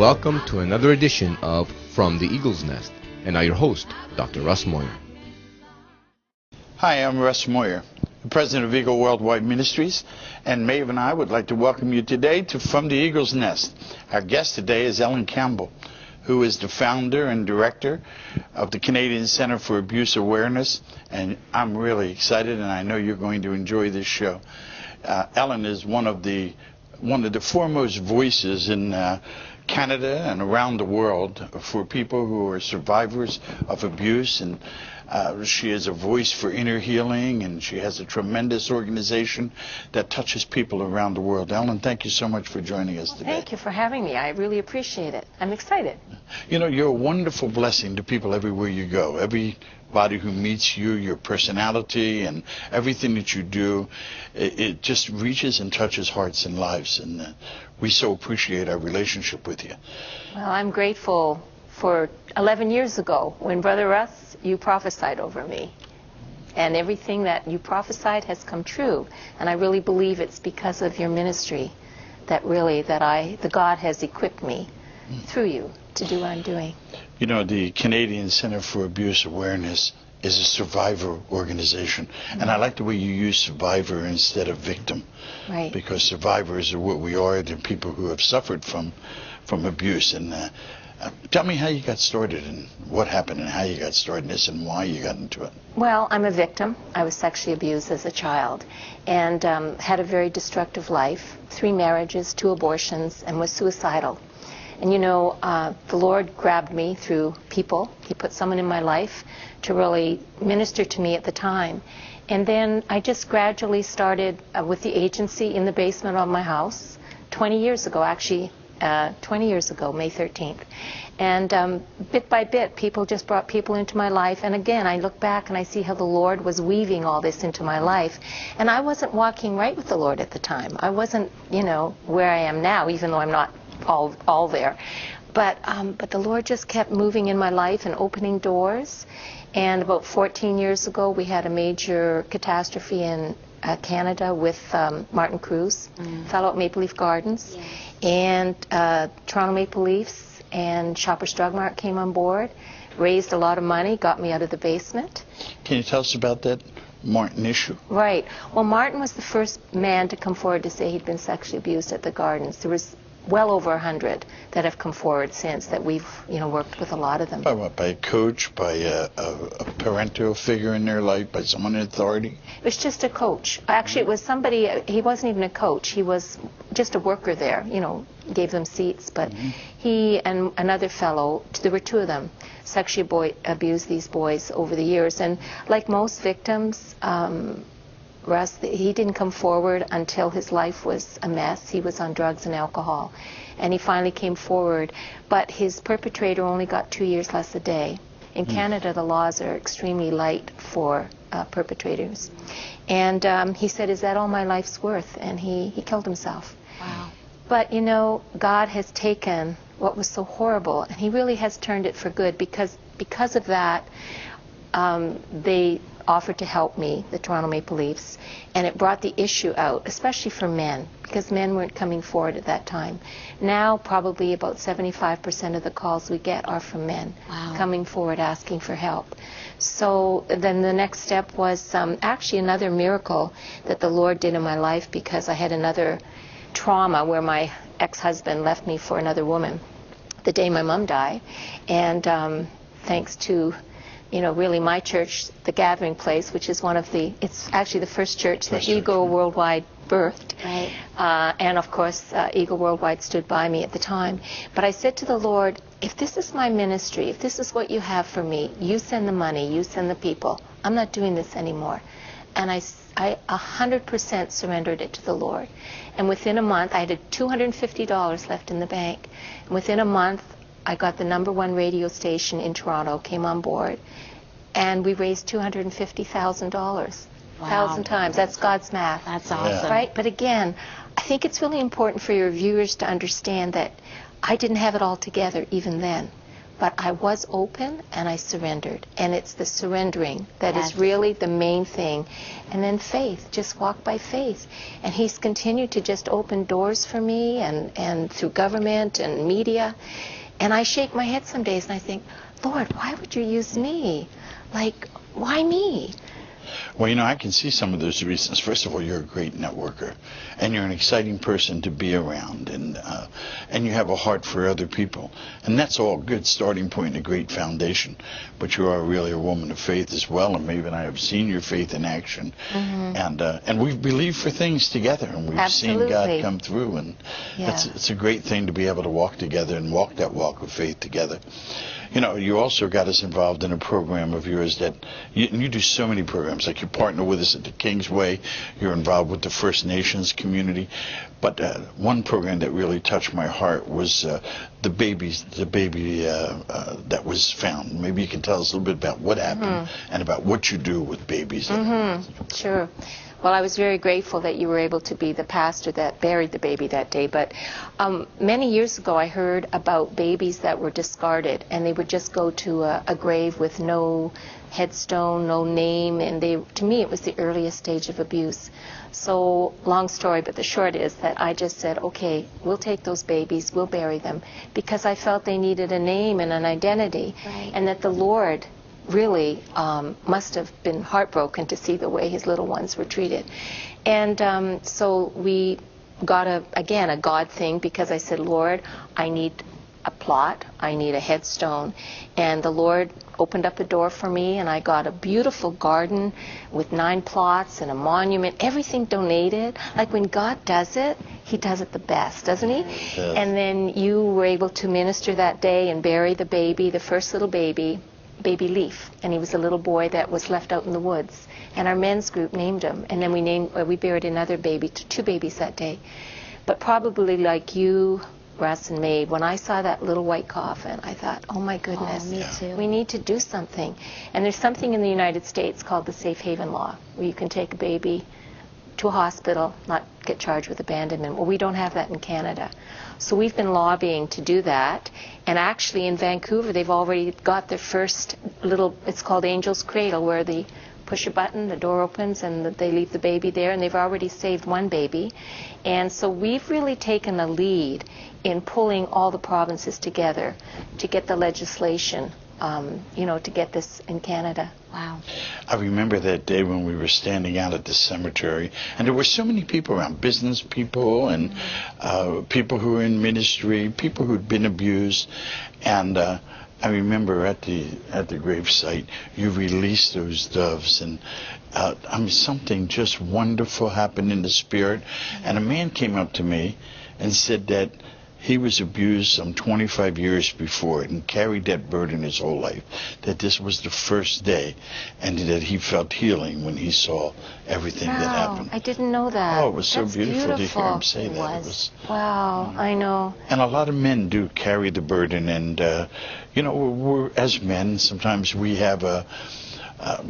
welcome to another edition of From the Eagle's Nest, and I'm your host, Dr. Russ Moyer. Hi, I'm Russ Moyer, the president of Eagle Worldwide Ministries, and Maeve and I would like to welcome you today to From the Eagle's Nest. Our guest today is Ellen Campbell, who is the founder and director of the Canadian Center for Abuse Awareness, and I'm really excited, and I know you're going to enjoy this show. Ellen is one of the foremost voices in Canada and around the world for people who are survivors of abuse, and she is a voice for inner healing, and she has a tremendous organization that touches people around the world. Ellen, thank you so much for joining us today. Thank you for having me. I really appreciate it. I'm excited. You know, you're a wonderful blessing to people everywhere you go. Everybody who meets you, your personality and everything that you do, it just reaches and touches hearts and lives, and we so appreciate our relationship with you. Well, I'm grateful for 11 years ago when Brother Russ, you prophesied over me. And everything that you prophesied has come true. And I really believe it's because of your ministry that God has equipped me through you to do what I'm doing. You know, the Canadian Center for Abuse Awareness is a survivor organization. And I like the way you use survivor instead of victim. Right. Because survivors are what we are. They're people who have suffered from abuse. And tell me how you got started and what happened and how you got started in this and why you got into it. Well, I'm a victim. I was sexually abused as a child and had a very destructive life, 3 marriages, 2 abortions, and was suicidal. And you know, the Lord grabbed me through people. He put someone in my life to really minister to me at the time. And then I just gradually started with the agency in the basement of my house 20 years ago, actually. 20 years ago, May 13th. And bit by bit, people just brought people into my life. And again, I look back and I see how the Lord was weaving all this into my life. And I wasn't walking right with the Lord at the time. I wasn't, you know, where I am now, even though I'm not all there. But the Lord just kept moving in my life and opening doors. And about 14 years ago, we had a major catastrophe in Canada with Martin Cruz, fellow at Maple Leaf Gardens. Yes. And Toronto Maple Leafs and Shoppers Drug Mart came on board, raised a lot of money, got me out of the basement. Can you tell us about that Martin issue? Right. Well, Martin was the first man to come forward to say he'd been sexually abused at the Gardens. There was well over 100 that have come forward since that we've, you know, worked with a lot of them. By what? By a coach? By a parental figure in their life? By someone in authority? It was just a coach. Actually, it was somebody, he wasn't even a coach. He was just a worker there, you know, gave them seats. But he and another fellow, there were 2 of them, sexually abused these boys over the years. And like most victims, Russ, he didn't come forward until his life was a mess. He was on drugs and alcohol. And he finally came forward. But his perpetrator only got 2 years less a day. In Canada, the laws are extremely light for perpetrators. And he said, "Is that all my life's worth?" And he killed himself. Wow. But, you know, God has taken what was so horrible, and he really has turned it for good because of that, they offered to help me, the Toronto Maple Leafs, and it brought the issue out, especially for men, because men weren't coming forward at that time. Now, probably about 75% of the calls we get are from men coming forward asking for help. So then the next step was actually another miracle that the Lord did in my life, because I had another trauma where my ex-husband left me for another woman the day my mom died. And thanks to, you know, really my church, the Gathering Place, which is it's actually the first church that Eagle Worldwide birthed. Right. And of course, Eagle Worldwide stood by me at the time. But I said to the Lord, if this is my ministry, if this is what you have for me, you send the money, you send the people. I'm not doing this anymore. And I 100% surrendered it to the Lord. And within a month, I had $250 left in the bank. And within a month, I got the #1 radio station in Toronto, came on board, and we raised $250,000. Wow. 1,000 times. That's God's math. That's awesome. Right? But again, I think it's really important for your viewers to understand that I didn't have it all together even then. but I was open and I surrendered. And it's the surrendering that Yes. is really the main thing. And then faith, just walk by faith. And he's continued to just open doors for me and through government and media. And I shake my head some days and I think, Lord, why would you use me? Like, why me? Well, you know, I can see some of those reasons. First of all, you're a great networker, and you're an exciting person to be around, and you have a heart for other people, and that's all good starting point and a great foundation. But you are really a woman of faith as well, and Maeve and I have seen your faith in action, and we've believed for things together, and we've seen God Absolutely. come through, and Yeah. it's a great thing to be able to walk together and walk that walk of faith together. You know, you also got us involved in a program of yours that you do so many programs. Like you partner with us at the Kingsway. You're involved with the First Nations community. But one program that really touched my heart was the baby that was found. Maybe you can tell us a little bit about what happened and about what you do with babies. Sure. Well, I was very grateful that you were able to be the pastor that buried the baby that day. But many years ago, I heard about babies that were discarded, and they would just go to a grave with no headstone, no name, and to me, it was the earliest stage of abuse. So, long story, but the short is that I just said, okay, we'll take those babies, we'll bury them, because I felt they needed a name and an identity, Right. and that the Lord really must have been heartbroken to see the way his little ones were treated. And so we got a God thing, because I said, Lord, I need a plot, I need a headstone. And the Lord opened up the door for me, and I got a beautiful garden with 9 plots and a monument, everything donated. Like when God does it, he does it the best, doesn't he? does. And then you were able to minister that day and bury the baby, the first little baby Leaf, and he was a little boy that was left out in the woods, and our men's group named him, and then we buried another baby, 2 babies that day. But probably like you, Russ and Maeve, when I saw that little white coffin, I thought, oh my goodness, me too. we need to do something. And there's something in the United States called the Safe Haven Law, where you can take a baby to a hospital, not get charged with abandonment. Well, we don't have that in Canada. So we've been lobbying to do that. And actually in Vancouver, they've already got their first little, it's called Angel's Cradle, where they push a button, the door opens, and they leave the baby there. And they've already saved 1 baby. And so we've really taken a lead in pulling all the provinces together to get the legislation, to get this in Canada. Wow. I remember that day when we were standing out at the cemetery, and there were so many people around, business people and people who were in ministry, people who'd been abused, and I remember at the gravesite, you released those doves, and something just wonderful happened in the spirit, and a man came up to me and said that he was abused some 25 years before and carried that burden his whole life, that this was the first day, and that he felt healing when he saw everything that happened. I didn't know that. Oh, it was so That's beautiful to hear him say It that. was. Wow, I know. And a lot of men do carry the burden, and we're as men, sometimes we have a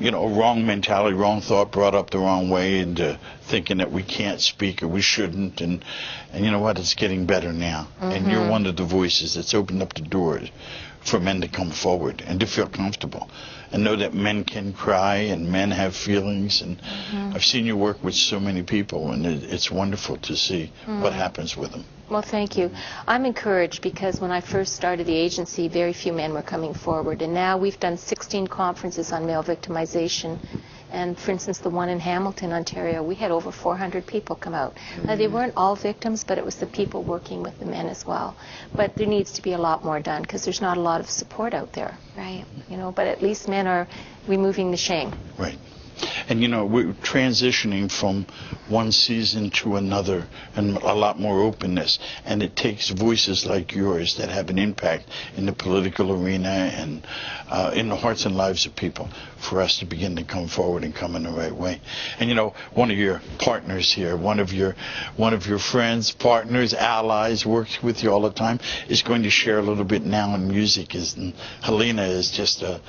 wrong mentality, wrong thought brought up the wrong way, and thinking that we can't speak or we shouldn't, and you know what, it's getting better now. And you're one of the voices that's opened up the doors for men to come forward and to feel comfortable and know that men can cry and men have feelings, and I've seen you work with so many people, and it's wonderful to see what happens with them. Well, thank you. I'm encouraged because when I first started the agency, very few men were coming forward. And now we've done 16 conferences on male victimization. And for instance, the one in Hamilton, Ontario, we had over 400 people come out. Now, they weren't all victims, but it was the people working with the men as well. But there needs to be a lot more done because there's not a lot of support out there. Right. But at least men are removing the shame. Right. And we're transitioning from one season to another, and a lot more openness. And it takes voices like yours that have an impact in the political arena and in the hearts and lives of people for us to begin to come forward and come in the right way. And one of your partners here, one of your friends, partners, allies, works with you all the time, is going to share a little bit now in music. And Helena is just a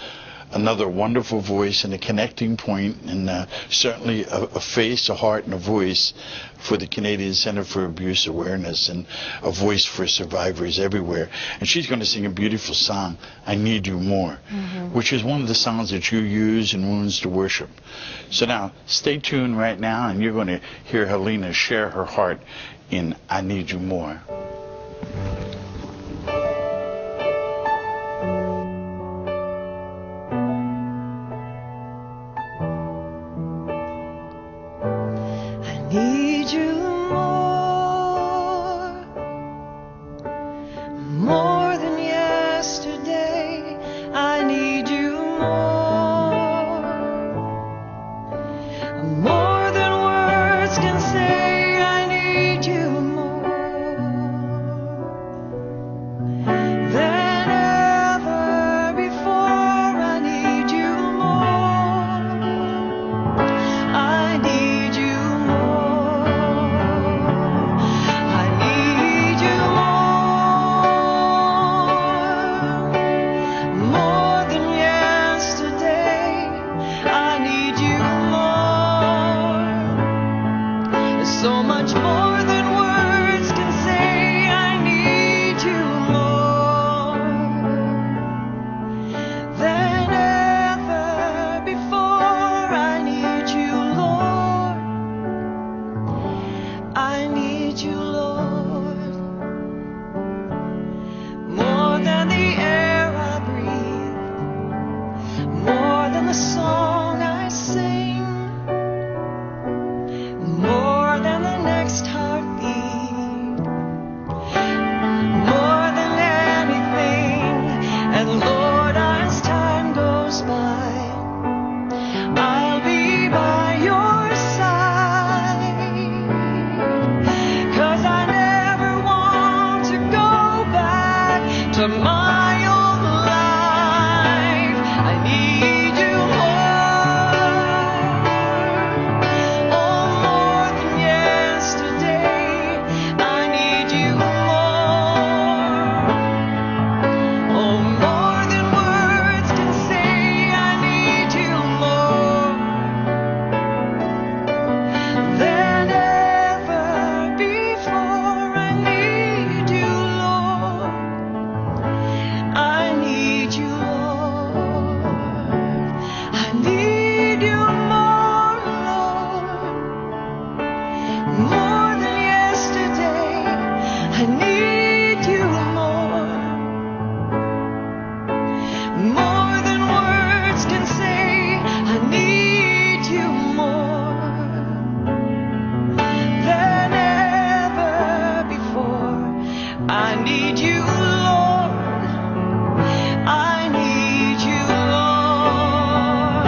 another wonderful voice and a connecting point, and certainly a face, a heart, and a voice for the Canadian Center for Abuse Awareness, and a voice for survivors everywhere. And she's going to sing a beautiful song, I Need You More, which is one of the songs that you use in Wounds to Worship. So now, stay tuned right now, and you're going to hear Helena share her heart in I Need You More. Need you more than yesterday. I need you more than words can say. I need you more than ever before. I need you more. I need you more. I need you more than yesterday. I need you more. There's so much more than words can say. I need you more than ever before. I need you, Lord. I need you, Lord, more than the air I breathe, more than the song I sing, more than the next heartbeat, more than anything. And Lord, as time goes by, I'll be by your side, 'cause I never want to go back to my old life. I need you more, oh, more than yesterday. I need you more, oh, more than words can say. I need you more than ever before. I need you, Lord. I need you, Lord. I need you more, Lord, more than yesterday. I need you more than words can say. I need you more than ever before. I need you, Lord. I need you, Lord,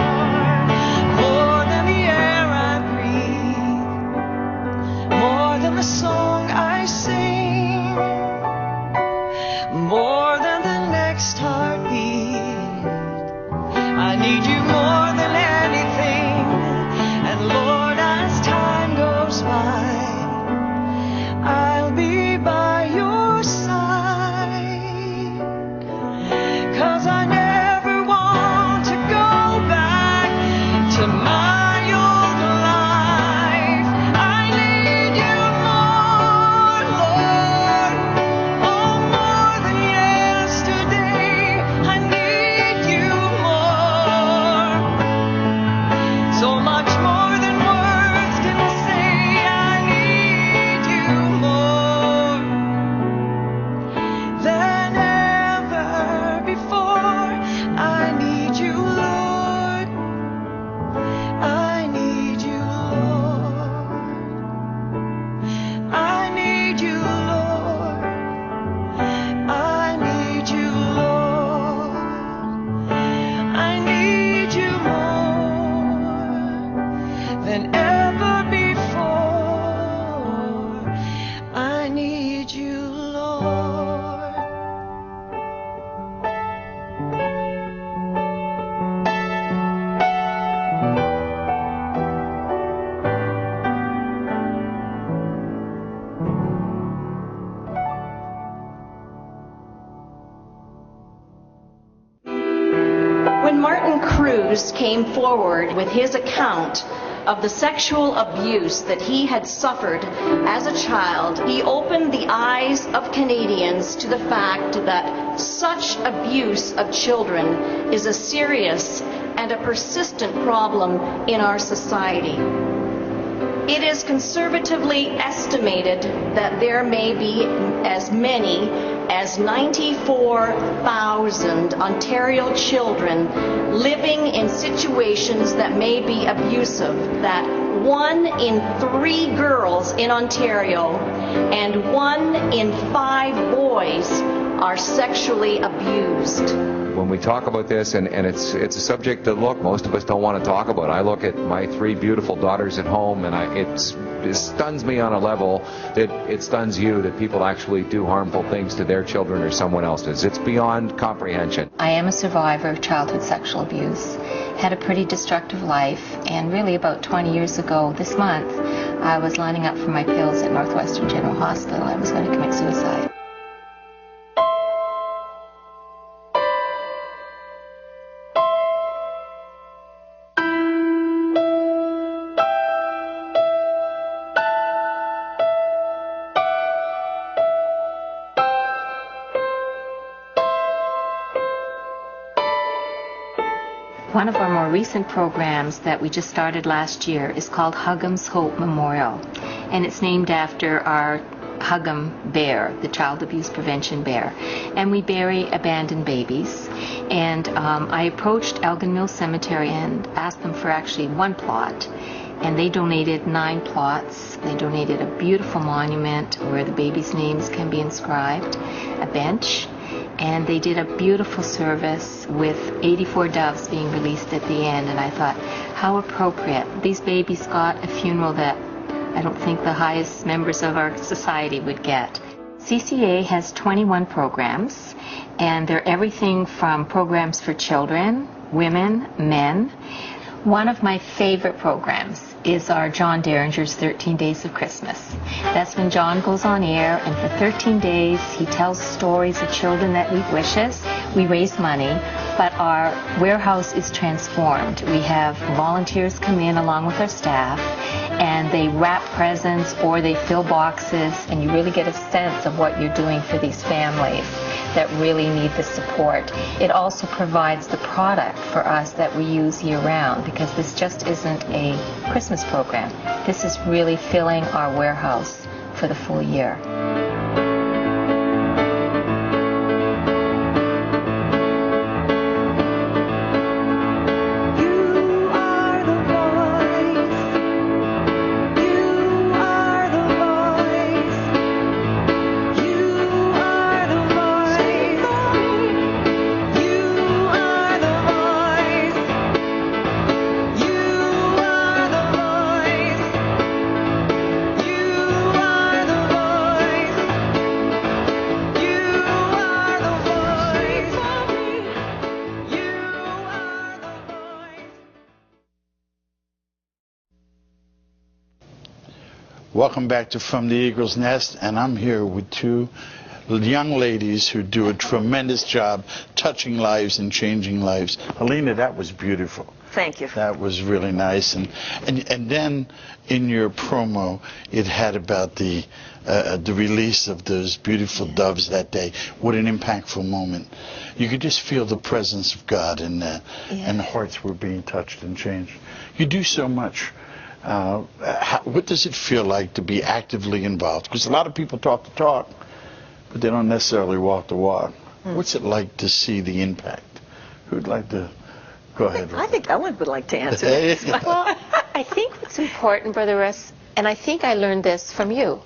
more than the air I breathe, more than the song I sing, more than the next heartbeat. I need you more than anything. And Lord, as time goes by, I'll be by your side, 'cause I never want to go back to my old life. I need you more, Lord, oh, more than yesterday. I need you more, so much more than words can say. I need you more than ever before. I need you, Lord. I need you, Lord. I need you, Lord. I need you, Lord. I need you more than ever before. I need you, Lord. When Martin came forward with his account of the sexual abuse that he had suffered as a child, he opened the eyes of Canadians to the fact that such abuse of children is a serious and a persistent problem in our society. It is conservatively estimated that there may be as many as 94,000 Ontario children living in situations that may be abusive, that 1 in 3 girls in Ontario and 1 in 5 boys are sexually abused. When we talk about this, and it's a subject that, look, most of us don't want to talk about. I look at my 3 beautiful daughters at home, and it stuns me on a level that it stuns you, that people actually do harmful things to their children or someone else's. It's beyond comprehension. I am a survivor of childhood sexual abuse, had a pretty destructive life, and really about 20 years ago this month, I was lining up for my pills at Northwestern General Hospital. I was going to commit suicide. One of our more recent programs that we just started last year is called Hugham's Hope Memorial, and it's named after our Hugham bear, the child abuse prevention bear. And we bury abandoned babies. And I approached Elgin Mills Cemetery and asked them for actually 1 plot. And they donated 9 plots. They donated a beautiful monument where the babies' names can be inscribed, a bench, and they did a beautiful service with 84 doves being released at the end. And I thought, how appropriate. These babies got a funeral that I don't think the highest members of our society would get. CCA has 21 programs, and they're everything from programs for children, women, men. One of my favorite programs is our John Derringer's 13 Days of Christmas. That's when John goes on air, and for 13 days he tells stories of children that leave wishes. We raise money, but our warehouse is transformed. We have volunteers come in along with our staff, and they wrap presents or they fill boxes, and you really get a sense of what you're doing for these families that really need the support. It also provides the product for us that we use year-round, because this just isn't a Christmas program. This is really filling our warehouse for the full year. Welcome back to From the Eagle's Nest, and I'm here with 2 young ladies who do a tremendous job touching lives and changing lives. Helena, that was beautiful. Thank you. That was really nice. And then in your promo, it had about the release of those beautiful doves that day. What an impactful moment. You could just feel the presence of God in that, and hearts were being touched and changed. You do so much. What does it feel like to be actively involved? Because a lot of people talk the talk, but they don't necessarily walk the walk. What's it like to see the impact? Who'd like to go ahead? I think Ellen would like to answer this. Well, I think what's important, Brother Russ, and I think I learned this from you,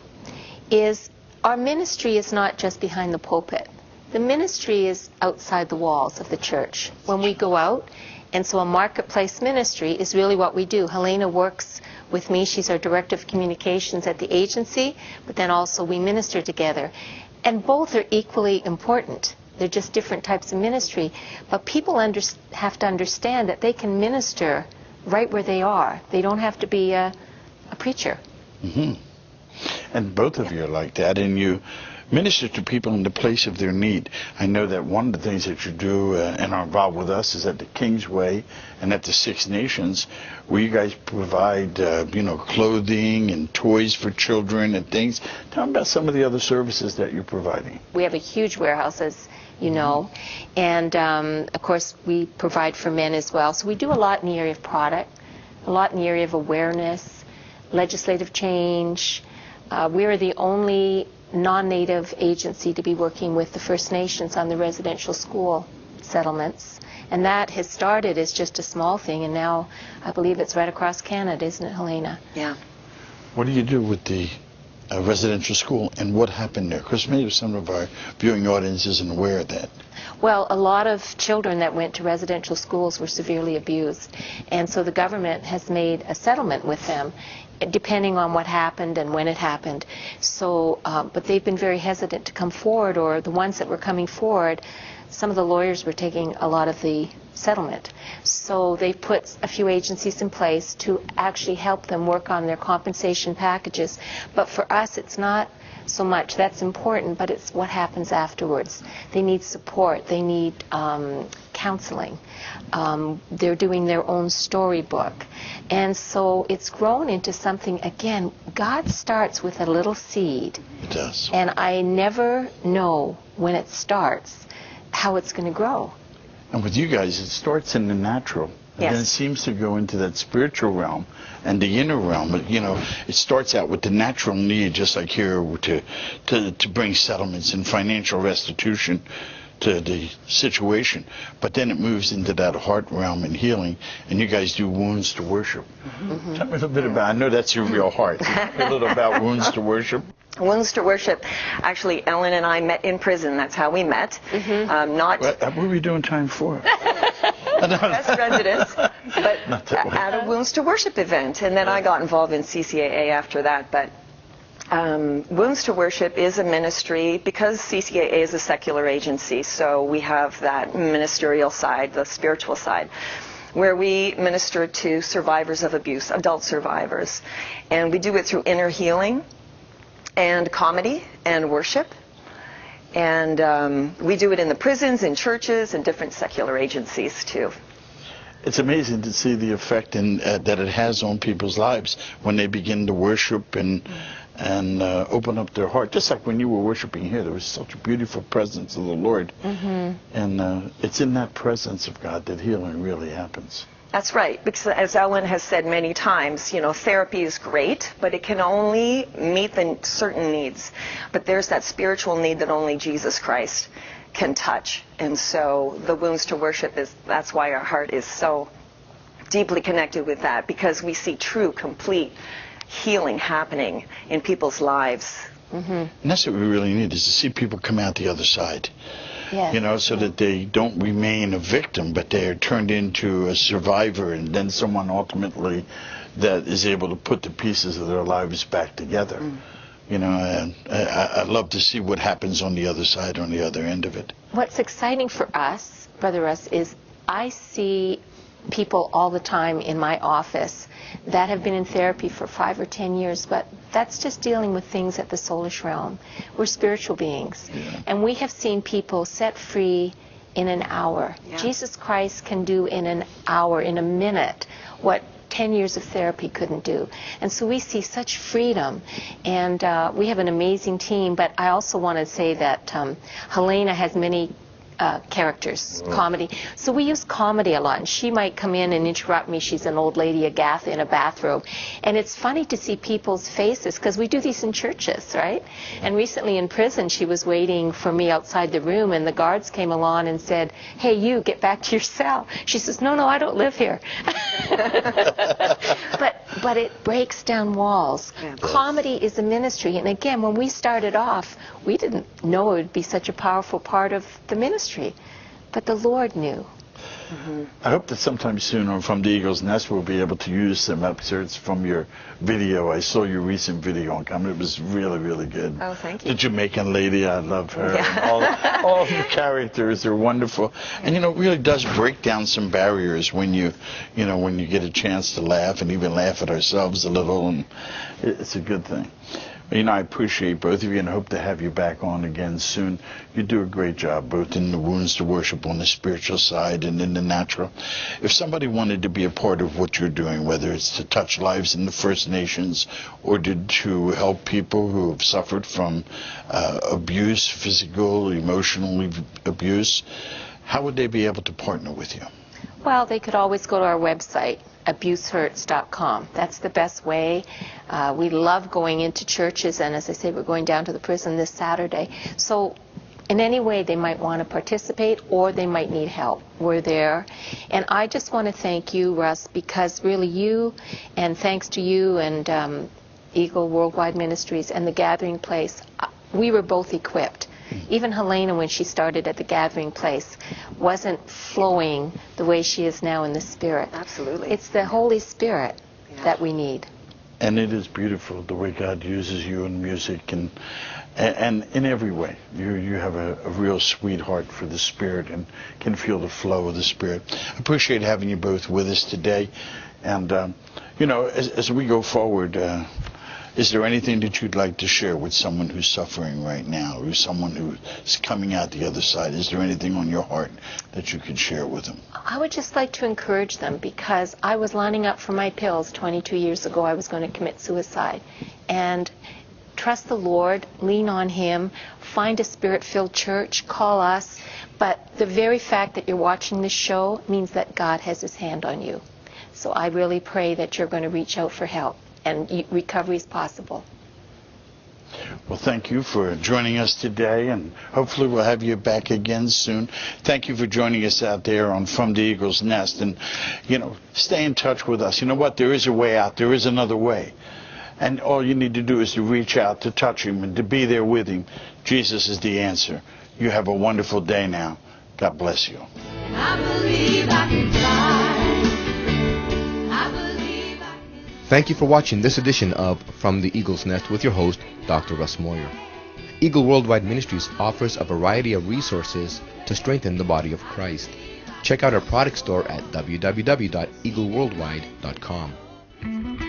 is our ministry is not just behind the pulpit. The ministry is outside the walls of the church. When we go out, and so a marketplace ministry is really what we do. Helena works with me. She's our director of communications at the agency, but then also we minister together. And both are equally important. They're just different types of ministry. But people have to understand that they can minister right where they are. They don't have to be a preacher. Mm-hmm. And both of you are like that, and you minister to people in the place of their need. I know that one of the things that you do and are involved with us is at the Kingsway and at the Six Nations, where you guys provide, clothing and toys for children and things. Tell me about some of the other services that you're providing. We have a huge warehouse, as you know, and of course we provide for men as well. So we do a lot in the area of product, a lot in the area of awareness, legislative change. We are the only non-native agency to be working with the First Nations on the residential school settlements. And that has started as just a small thing, and now I believe it's right across Canada, isn't it, Helena? Yeah. What do you do with the residential school, and what happened there? Because maybe some of our viewing audience isn't aware of that. Well, a lot of children that went to residential schools were severely abused, and so the government has made a settlement with them, depending on what happened and when it happened. So, but they've been very hesitant to come forward, or the ones that were coming forward, some of the lawyers were taking a lot of the settlement. So they've put a few agencies in place to actually help them work on their compensation packages. But for us, it's not so much. That's important, but it's what happens afterwards. They need support. They need counseling. They're doing their own storybook. And so it's grown into something, again, God starts with a little seed. It does. And I never know when it starts how it's going to grow. And with you guys, it starts in the natural. And Yes. then it seems to go into that spiritual realm and the inner realm. But, it starts out with the natural need, just like here, to bring settlements and financial restitution to the situation. But then it moves into that heart realm and healing. And you guys do Wounds to Worship. Tell me a little bit about, I know that's your real heart. Tell me a little about Wounds to Worship. Wounds to Worship. Actually, Ellen and I met in prison. That's how we met. What were we doing time for? As residents, but at a Wounds to Worship event. And then I got involved in CCAA after that. But Wounds to Worship is a ministry because CCAA is a secular agency. So we have that ministerial side, the spiritual side, where we minister to survivors of abuse, adult survivors. And we do it through inner healing and comedy and worship. And we do it in the prisons, in churches, and different secular agencies too. It's amazing to see the effect that it has on people's lives when they begin to worship and open up their heart. Just like when you were worshiping here, there was such a beautiful presence of the Lord. And it's in that presence of God that healing really happens. That's right, because as Ellen has said many times, therapy is great, but it can only meet the certain needs. But there's that spiritual need that only Jesus Christ can touch. And so the Wounds to Worship that's why our heart is so deeply connected with that, because we see true, complete healing happening in people's lives. And that's what we really need, is to see people come out the other side. Yes. So that they don't remain a victim, but they are turned into a survivor, and then someone ultimately that is able to put the pieces of their lives back together. And I love to see what happens on the other side, on the other end of it. What's exciting for us, Brother Russ, is I see people all the time in my office that have been in therapy for 5 or 10 years, but that's just dealing with things at the soulish realm. We're spiritual beings. And we have seen people set free in an hour. Jesus Christ can do in an hour, in a minute, what 10 years of therapy couldn't do. And so we see such freedom, and we have an amazing team. But I also want to say that Helena has many characters, comedy. So we use comedy a lot, and she might come in and interrupt me. She's an old lady, Agatha, in a bathrobe. And it's funny to see people's faces, because we do these in churches, right? And recently in prison, she was waiting for me outside the room, and the guards came along and said, "Hey, you, get back to your cell." She says, "No, I don't live here." But it breaks down walls. Comedy is a ministry. And again, when we started off, we didn't know it would be such a powerful part of the ministry. But the Lord knew. I hope that sometime soon on From the Eagle's Nest we'll be able to use some excerpts from your video. I saw your recent video on comedy. It was really, really good. Oh, thank you. The Jamaican lady, I love her. Yeah. All of your characters are wonderful. And it really does break down some barriers when you get a chance to laugh and even laugh at ourselves a little, and it's a good thing. You know, I appreciate both of you and hope to have you back on again soon. You do a great job, both in the Wounds to Worship on the spiritual side and in the natural. If somebody wanted to be a part of what you're doing, whether it's to touch lives in the First Nations or to help people who have suffered from abuse, physical, emotional abuse, how would they be able to partner with you? Well, they could always go to our website, abusehurts.com. That's the best way. We love going into churches, and as I say, we're going down to the prison this Saturday. So in any way they might want to participate or they might need help, we're there. And I just want to thank you, Russ, because really you, and thanks to you and Eagle Worldwide Ministries and the Gathering Place, we were both equipped. Even Helena, when she started at the Gathering Place, wasn't flowing the way she is now in the Spirit. Absolutely. It's the Holy Spirit that we need. And it is beautiful the way God uses you in music and in every way. You have a real sweet heart for the Spirit and can feel the flow of the Spirit. I appreciate having you both with us today. And, you know, as we go forward, is there anything that you'd like to share with someone who's suffering right now, or someone who's coming out the other side? Is there anything on your heart that you could share with them? I would just like to encourage them, because I was lining up for my pills 22 years ago. I was going to commit suicide. And trust the Lord, lean on Him, find a Spirit-filled church, call us. But the very fact that you're watching this show means that God has His hand on you. So I really pray that you're going to reach out for help, and recovery is possible. Well, thank you for joining us today, and hopefully we'll have you back again soon. Thank you for joining us out there on From the Eagle's Nest. And, you know, stay in touch with us. You know what? There is a way out. There is another way. And all you need to do is to reach out, to touch Him, and to be there with Him. Jesus is the answer. You have a wonderful day now. God bless you. And I believe I can fly. Thank you for watching this edition of From the Eagle's Nest with your host, Dr. Russ Moyer. Eagle Worldwide Ministries offers a variety of resources to strengthen the body of Christ. Check out our product store at www.eagleworldwide.com.